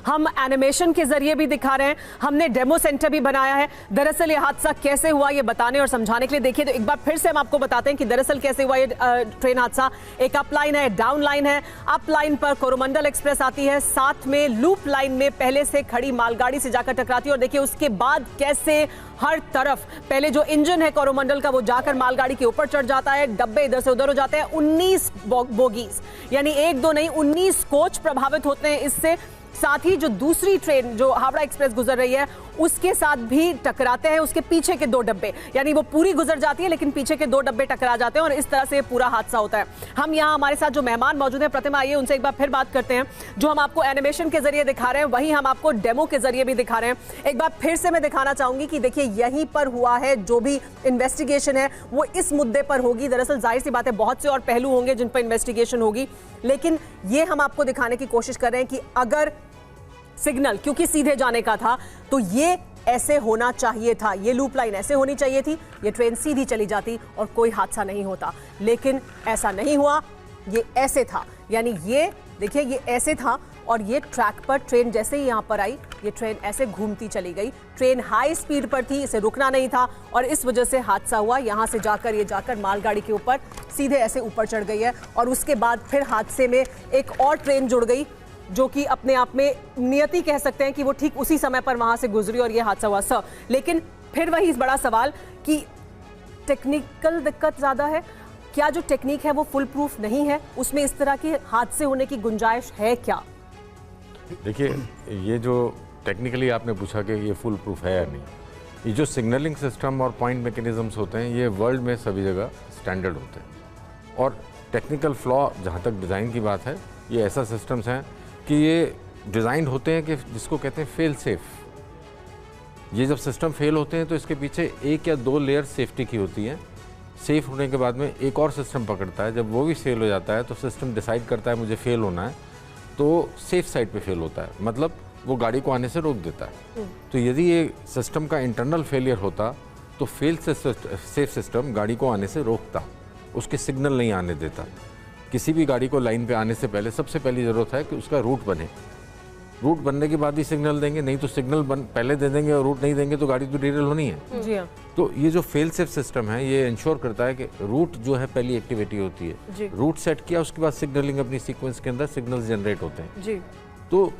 हम एनिमेशन के जरिए भी दिखा रहे हैं, हमने डेमो सेंटर भी बनाया है। दरअसल ये हादसा कैसे हुआ ये बताने और समझाने के लिए देखिए तो एक बार फिर से हम आपको बताते हैं कि दरअसल कैसे हुआ ये ट्रेन हादसा। एक अप लाइन है, डाउन लाइन है। अप लाइन पर कोरोमंडल एक्सप्रेस आती है, साथ में लूप लाइन में पहले से खड़ी मालगाड़ी से जाकर टकराती है और देखिए उसके बाद कैसे हर तरफ पहले जो इंजन है कोरोमंडल का वो जाकर मालगाड़ी के ऊपर चढ़ जाता है, डब्बे इधर से उधर हो जाते हैं। 19 बोगीज यानी एक दो नहीं 19 कोच प्रभावित होते हैं इससे। साथ ही जो दूसरी ट्रेन जो हावड़ा एक्सप्रेस गुजर रही है उसके साथ भी टकराते हैं उसके पीछे के 2 डब्बे, यानी वो पूरी गुजर जाती है लेकिन पीछे के 2 डब्बे टकरा जाते हैं और इस तरह से पूरा हादसा होता है। हम यहाँ हमारे साथ जो मेहमान मौजूद हैं, प्रतिमा आइए उनसे एक बार फिर बात करते हैं। जो हम आपको एनिमेशन के जरिए दिखा रहे हैं वही हम आपको डेमो के जरिए भी दिखा रहे हैं। एक बार फिर से मैं दिखाना चाहूंगी कि देखिए यहीं पर हुआ है, जो भी इन्वेस्टिगेशन है वो इस मुद्दे पर होगी। दरअसल जाहिर सी बात है बहुत से और पहलू होंगे जिन पर इन्वेस्टिगेशन होगी, लेकिन ये हम आपको दिखाने की कोशिश कर रहे हैं कि अगर सिग्नल क्योंकि सीधे जाने का था तो ये ऐसे होना चाहिए था, ये लूप लाइन ऐसे होनी चाहिए थी, ये ट्रेन सीधी चली जाती और कोई हादसा नहीं होता, लेकिन ऐसा नहीं हुआ। ये ऐसे था, यानी ये देखिए ये ऐसे था और ये ट्रैक पर ट्रेन जैसे ही यहां पर आई ये ट्रेन ऐसे घूमती चली गई। ट्रेन हाई स्पीड पर थी, इसे रुकना नहीं था और इस वजह से हादसा हुआ। यहां से जाकर ये जाकर मालगाड़ी के ऊपर सीधे ऐसे ऊपर चढ़ गई है और उसके बाद फिर हादसे में एक और ट्रेन जुड़ गई जो कि अपने आप में नियति कह सकते हैं कि वो ठीक उसी समय पर वहां से गुजरी और ये हादसा हुआ सर। लेकिन फिर वही इस बड़ा सवाल कि टेक्निकल दिक्कत ज्यादा है क्या, जो टेक्निक है वो फुल प्रूफ नहीं है, उसमें इस तरह के हादसे होने की गुंजाइश है क्या? देखिए ये जो टेक्निकली आपने पूछा कि ये फुल प्रूफ है या नहीं, ये जो सिग्नलिंग सिस्टम और पॉइंट मैकेनिज्म्स होते हैं ये वर्ल्ड में सभी जगह स्टैंडर्ड होते हैं और टेक्निकल फ्लॉ जहाँ तक डिज़ाइन की बात है ये ऐसा सिस्टम्स हैं कि ये डिज़ाइन होते हैं कि जिसको कहते हैं फेल सेफ। ये जब सिस्टम फेल होते हैं तो इसके पीछे 1 या 2 लेयर सेफ्टी की होती हैं। सेफ होने के बाद में एक और सिस्टम पकड़ता है, जब वो भी फेल हो जाता है तो सिस्टम डिसाइड करता है मुझे फेल होना है तो सेफ साइड पे फेल होता है, मतलब वो गाड़ी को आने से रोक देता है। तो यदि ये सिस्टम का इंटरनल फेलियर होता तो फेल सेफ सिस्टम गाड़ी को आने से रोकता, उसके सिग्नल नहीं आने देता। किसी भी गाड़ी को लाइन पे आने से पहले सबसे पहली ज़रूरत है कि उसका रूट बने, रूट बनने के बाद ही सिग्नल देंगे, नहीं तो सिग्नल पहले दे देंगे और रूट नहीं देंगे तो गाड़ी तो डिरेल होनी है। जी हाँ। तो ये जो फेल सेफ सिस्टम है ये इंश्योर करता है कि रूट जो है पहली एक्टिविटी होती है, रूट सेट किया उसके बाद सिग्नलिंग अपनी सीक्वेंस के अंदर सिग्नल्स जनरेट होते हैं जी। तो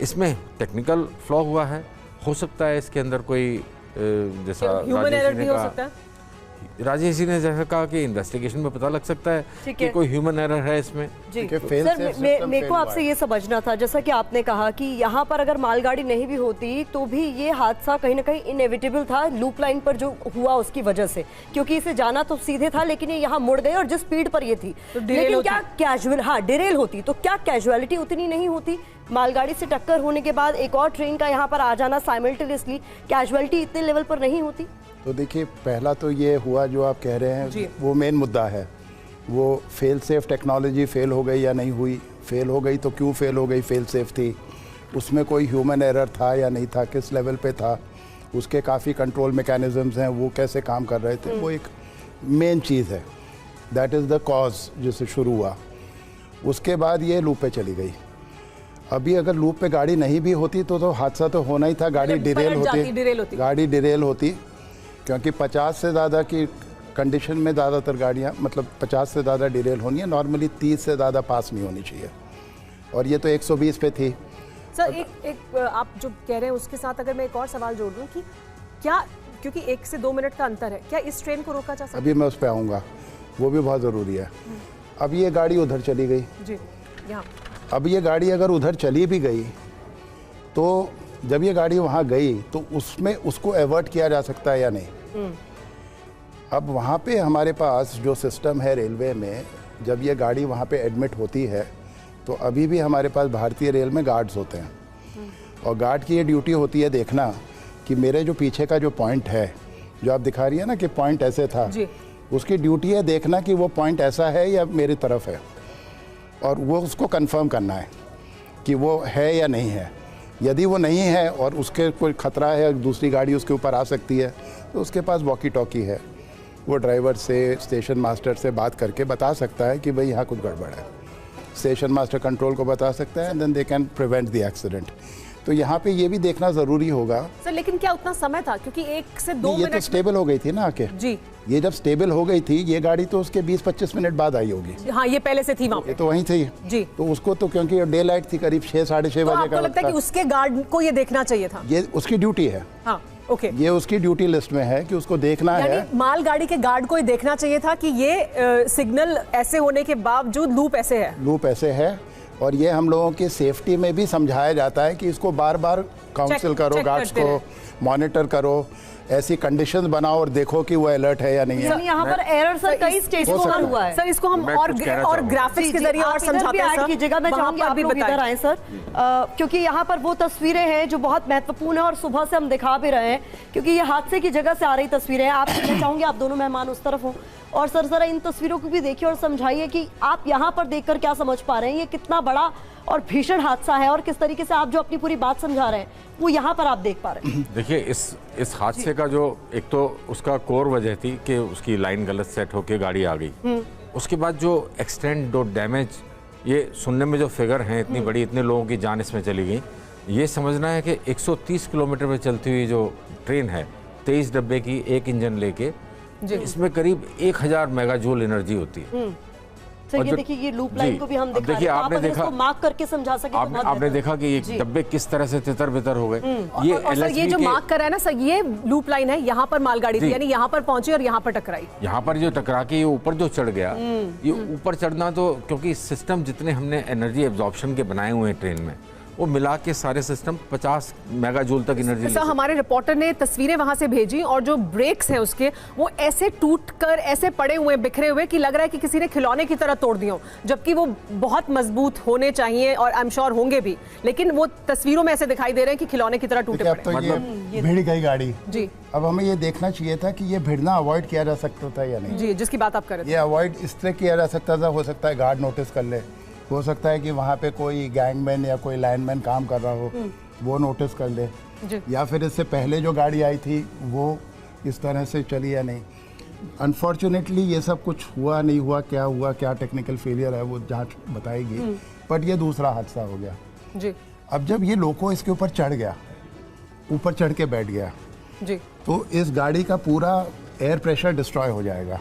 इसमें टेक्निकल फ्लॉ हुआ है, हो सकता है इसके अंदर कोई जैसा राजेश जी ने जैसा कहा कि इन्वेस्टिगेशन में पता लग सकता है कि कोई ह्यूमन एरर है इसमें। सर मेरे को आपसे ये समझना था, जैसा कि आपने कहा कि यहाँ पर अगर मालगाड़ी नहीं भी होती तो भी ये हादसा कहीं ना कहीं इनएविटेबल था लूप लाइन पर जो हुआ उसकी वजह से, क्योंकि इसे जाना तो सीधे था लेकिन ये यहाँ मुड़ गए और जिस स्पीड पर ये थी तो लेकिन क्या कैजुअल डिरेल होती तो क्या कैजुअलिटी उतनी नहीं होती? मालगाड़ी से टक्कर होने के बाद एक और ट्रेन का यहाँ पर आ जाना साइमल्टेनियसली, कैजुअलिटी इतने लेवल पर नहीं होती? तो देखिए पहला तो ये हुआ जो आप कह रहे हैं वो मेन मुद्दा है, वो फेल सेफ टेक्नोलॉजी फेल हो गई या नहीं हुई, फेल हो गई तो क्यों फेल हो गई, फेल सेफ थी, उसमें कोई ह्यूमन एरर था या नहीं था, किस लेवल पे था, उसके काफ़ी कंट्रोल मैकेनिज्म्स हैं वो कैसे काम कर रहे थे, वो एक मेन चीज़ है। दैट इज़ द कॉज जिससे शुरू हुआ। उसके बाद ये लूप पे चली गई। अभी अगर लूप पे गाड़ी नहीं भी होती तो हादसा तो होना ही था, गाड़ी डिरेल होती, गाड़ी डिरेल होती, क्योंकि 50 से ज़्यादा की कंडीशन में ज़्यादातर गाड़ियाँ मतलब 50 से ज़्यादा डिरेल होनी है, नॉर्मली 30 से ज़्यादा पास नहीं होनी चाहिए और ये तो 120 पे थी। सर एक आप जो कह रहे हैं उसके साथ अगर मैं एक और सवाल जोड़ दूं कि क्या, क्योंकि 1 से 2 मिनट का अंतर है, क्या इस ट्रेन को रोका जा सकता है? अभी मैं उस पर आऊँगा, वो भी बहुत ज़रूरी है। अब ये गाड़ी उधर चली गई जी, यहाँ अब ये गाड़ी अगर उधर चली भी गई तो जब ये गाड़ी वहाँ गई तो उसमें उसको एवर्ट किया जा सकता है या नहीं? अब वहाँ पे हमारे पास जो सिस्टम है रेलवे में, जब ये गाड़ी वहाँ पे एडमिट होती है तो अभी भी हमारे पास भारतीय रेल में गार्ड्स होते हैं और गार्ड की ये ड्यूटी होती है देखना कि मेरे जो पीछे का जो पॉइंट है, जो आप दिखा रही है ना कि पॉइंट ऐसे था, उसकी ड्यूटी है देखना कि वो पॉइंट ऐसा है या मेरी तरफ है और वो उसको कंफर्म करना है कि वो है या नहीं है। यदि वो नहीं है और उसके कोई ख़तरा है, दूसरी गाड़ी उसके ऊपर आ सकती है, तो उसके पास वॉकी टॉकी है, वो ड्राइवर से स्टेशन मास्टर से बात करके बता सकता है कि भाई यहाँ कुछ गड़बड़ है। स्टेशन मास्टर कंट्रोल को बता सकता है, and then they can prevent the accident. तो यहाँ पे ये भी देखना ज़रूरी होगा। सर लेकिन क्या उतना समय था, क्योंकि 1 से 2 ये मिनट तो स्टेबल हो गई थी ना आके जी। ये जब स्टेबल हो गई थी, ये गाड़ी तो उसके 20-25 मिनट बाद आई होगी। हाँ, ये पहले से थी वहाँ पे। ये तो वहीं थी जी। तो उसको तो क्योंकि डे लाइट थी, करीब 6-6:30 तो बजे आपको का लगता है कि उसके गार्ड को ये देखना चाहिए था? ये उसकी ड्यूटी है। हाँ, ओके। ये उसकी ड्यूटी लिस्ट में है कि उसको देखना है। यानी मालगाड़ी के गार्ड को ये देखना चाहिए था कि ये सिग्नल ऐसे होने के बावजूद लूप ऐसे है। लूप ऐसे है, और ये हम लोगों की सेफ्टी में भी समझाया जाता है कि इसको बार बार काउंसिल करो, गार्ड्स को मॉनिटर करो, ऐसी कंडीशंस बनाओ और देखो कि वो अलर्ट है या नहीं है। यानी यहाँ पर एरर सर कई स्टेशनों पर हुआ है। सर इसको हम और ग्राफिक्स के जरिए और समझाते हैं सर। कीजिएगा, मैं चाहूंगी आप लोग इधर आए सर, क्योंकि यहाँ पर वो तस्वीरें हैं जो बहुत महत्वपूर्ण है और सुबह से हम दिखा भी रहे हैं, क्योंकि ये हादसे की जगह से आ रही तस्वीरें हैं। आप, मैं चाहूंगी आप दोनों मेहमान उस तरफ हो, और सर जरा इन तस्वीरों को भी देखिए और समझाइए कि आप यहाँ पर देखकर क्या समझ पा रहे हैं, ये कितना बड़ा और भीषण हादसा है, और किस तरीके से आप जो अपनी पूरी बात समझा रहे हैं वो यहाँ पर आप देख पा रहे हैं। देखिए, इस हादसे का जो एक तो उसका कोर वजह थी कि उसकी लाइन गलत सेट होकर गाड़ी आ गई। उसके बाद जो एक्सटेंट दो डैमेज, ये सुनने में जो फिगर हैं इतनी बड़ी, इतने लोगों की जान इसमें चली गई। ये समझना है कि 130 किलोमीटर पे चलती हुई जो ट्रेन है, 23 डब्बे की, एक इंजन लेके, इसमें करीब 1000 मेगाजूल एनर्जी होती है। सर ये देखिए, ये लूप लाइन को भी हम दिखा रहे हैं, आपने देखा, मार्क करके समझा सके तो बहुत आपने देखा कि ये डब्बे किस तरह से तितर बितर हो गए। और सर ये जो मार्क कर रहा है ना सर, ये लूप लाइन है, यहाँ पर मालगाड़ी थी, यानी यहाँ पर पहुंची और यहाँ पर टकराई। यहाँ पर जो टकरा के ये ऊपर जो चढ़ गया, ये ऊपर चढ़ना तो, क्योंकि सिस्टम जितने हमने एनर्जी एब्जॉर्प्शन के बनाए हुए हैं ट्रेन में, वो मिला के सारे सिस्टम 50 मेगाजूल तक एनर्जी। सर हमारे रिपोर्टर ने तस्वीरें वहां से भेजी, और जो ब्रेक्स हैं उसके, वो ऐसे टूटकर ऐसे पड़े हुए, बिखरे हुए, कि लग रहा है कि किसी ने खिलौने की तरह तोड़ दिया, जबकि वो बहुत मजबूत होने चाहिए और आई एम श्योर होंगे भी, लेकिन वो तस्वीरों में ऐसे दिखाई दे रहे हैं कि खिलौने की तरह टूटे पड़े। तो ये भिड़ गई गाड़ी जी। अब हमें ये देखना चाहिए था कि ये भिड़ना अवॉइड किया जा सकता था या नहीं। जी, जिसकी बात आप कर रहे थे। ये अवॉइड इस तरह किया जा सकता था, हो सकता है गार्ड नोटिस कर ले, हो सकता है कि वहाँ पे कोई गैंगमैन या कोई लाइनमैन काम कर रहा हो, वो नोटिस कर ले, या फिर इससे पहले जो गाड़ी आई थी वो इस तरह से चली या नहीं। अनफॉर्चुनेटली ये सब कुछ हुआ नहीं हुआ, क्या टेक्निकल फेलियर है वो जांच बताएगी, बट ये दूसरा हादसा हो गया जी। अब जब ये लोको इसके ऊपर चढ़ गया, ऊपर चढ़ के बैठ गया जी, तो इस गाड़ी का पूरा एयर प्रेशर डिस्ट्रॉय हो जाएगा।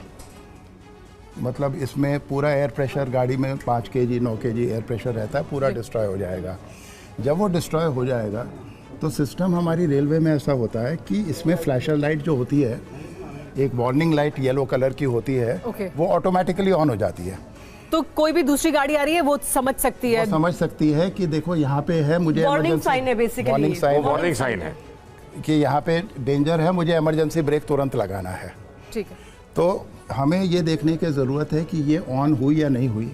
मतलब इसमें पूरा एयर प्रेशर, गाड़ी में 5 kg 9 kg एयर प्रेशर रहता है, पूरा डिस्ट्रॉय हो जाएगा। जब वो डिस्ट्रॉय हो जाएगा तो सिस्टम हमारी रेलवे में ऐसा होता है कि इसमें फ्लैशर लाइट जो होती है, एक वार्निंग लाइट येलो कलर की होती है, वो ऑटोमेटिकली ऑन हो जाती है। तो कोई भी दूसरी गाड़ी आ रही है वो समझ सकती है, समझ सकती है कि देखो यहाँ पे है, मुझे वार्निंग साइन है, बेसिकली वार्निंग साइन है कि यहाँ पे डेंजर है, मुझे इमरजेंसी ब्रेक तुरंत लगाना है। ठीक है। तो हमें ये देखने की ज़रूरत है कि ये ऑन हुई या नहीं हुई।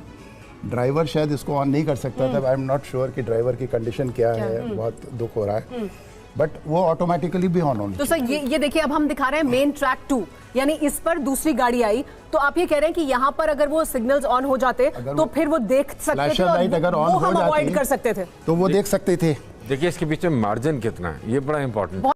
ड्राइवर शायद इसको ऑन नहीं कर सकता था, आई एम नॉट श्योर कि ड्राइवर की कंडीशन क्या है, बहुत दुख हो रहा है, बट वो ऑटोमेटिकली भी ऑन होनी। तो सर ये देखिए, अब हम दिखा रहे हैं मेन ट्रैक 2, यानी इस पर दूसरी गाड़ी आई, तो आप ये कह रहे हैं कि यहाँ पर अगर वो सिग्नल्स ऑन हो जाते तो फिर वो देख सकते थे, और अगर ऑन वो हो हम जाती अवॉइड कर सकते थे, तो वो देख सकते थे। देखिए, इसके पीछे मार्जिन कितना है, ये बड़ा इंपॉर्टेंट